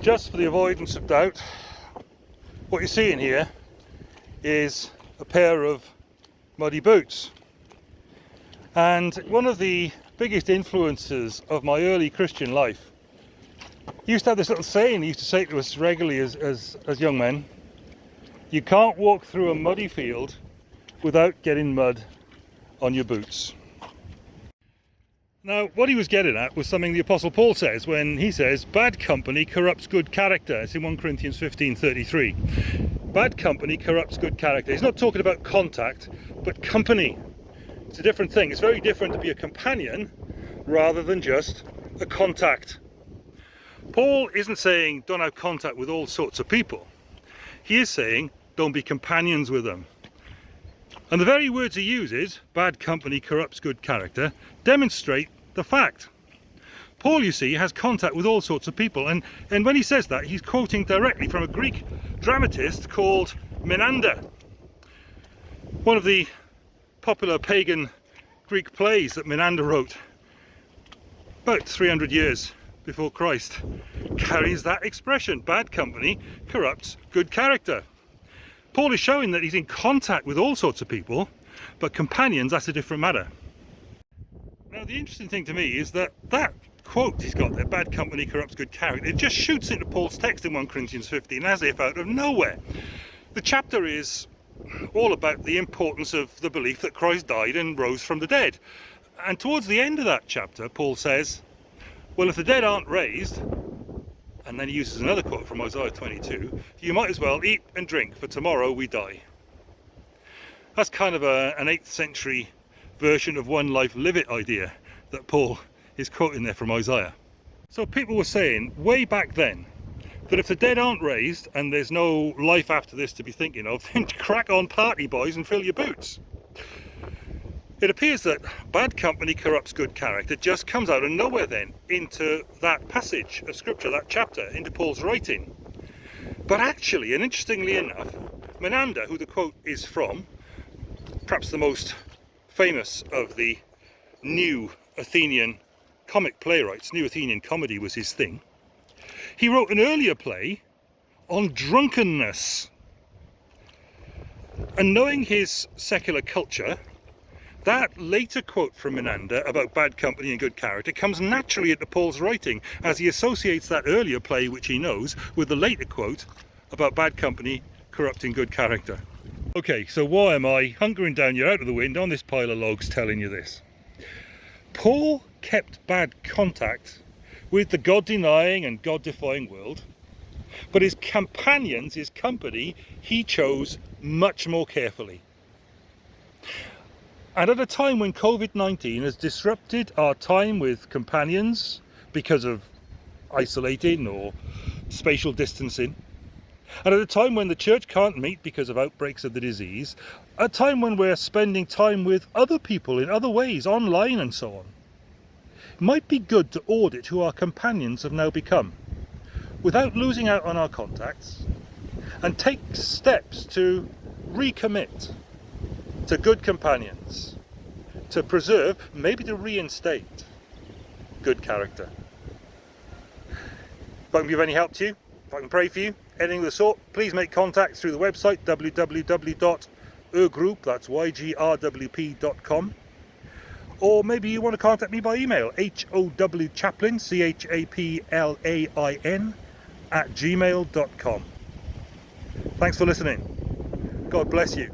Just for the avoidance of doubt, what you're seeing here is a pair of muddy boots. And one of the biggest influences of my early Christian life, he used to have this little saying he used to say to us regularly as young men: you can't walk through a muddy field without getting mud on your boots. Now, what he was getting at was something the Apostle Paul says when he says, bad company corrupts good character. It's in 1 Corinthians 15:33. Bad company corrupts good character. He's not talking about contact, but company. It's a different thing. It's very different to be a companion rather than just a contact. Paul isn't saying don't have contact with all sorts of people. He is saying don't be companions with them. And the very words he uses, bad company corrupts good character, demonstrate the fact. Paul, you see, has contact with all sorts of people, and when he says that, he's quoting directly from a Greek dramatist called Menander. One of the popular pagan Greek plays that Menander wrote about 300 years before Christ carries that expression, bad company corrupts good character. Paul is showing that he's in contact with all sorts of people, but companions, that's a different matter. Now, the interesting thing to me is that quote he's got there, bad company corrupts good character, it just shoots into Paul's text in 1 Corinthians 15 as if out of nowhere. The chapter is all about the importance of the belief that Christ died and rose from the dead. And towards the end of that chapter, Paul says, well, if the dead aren't raised, and then he uses another quote from Isaiah 22, you might as well eat and drink, for tomorrow we die. That's kind of an 8th century version of one life live it idea that Paul is quoting there from Isaiah. So people were saying way back then that if the dead aren't raised and there's no life after this to be thinking of, then crack on party boys and fill your boots. It appears that bad company corrupts good character just comes out of nowhere then into that passage of scripture, that chapter, into Paul's writing. But actually, and interestingly enough, Menander, who the quote is from, perhaps the most famous of the new Athenian comic playwrights, new Athenian comedy was his thing, he wrote an earlier play on drunkenness. And knowing his secular culture, that later quote from Menander about bad company and good character comes naturally into Paul's writing as he associates that earlier play, which he knows, with the later quote about bad company corrupting good character. Okay, so why am I hunkering down here out of the wind on this pile of logs telling you this? Paul kept bad contact with the God-denying and God-defying world, but his companions, his company, he chose much more carefully. And at a time when COVID-19 has disrupted our time with companions because of isolating or spatial distancing, and at a time when the church can't meet because of outbreaks of the disease, a time when we're spending time with other people in other ways, online and so on, it might be good to audit who our companions have now become, without losing out on our contacts, and take steps to recommit to good companions, to preserve, maybe to reinstate good character. If I can be of any help to you, if I can pray for you, anything of the sort, please make contact through the website www.yrwp, that's YGRWP.com, or maybe you want to contact me by email, howchaplain, CHAPLAIN, @gmail.com. Thanks for listening. God bless you.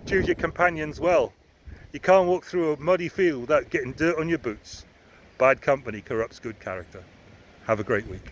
Choose your companions well. You can't walk through a muddy field without getting dirt on your boots. Bad company corrupts good character. Have a great week.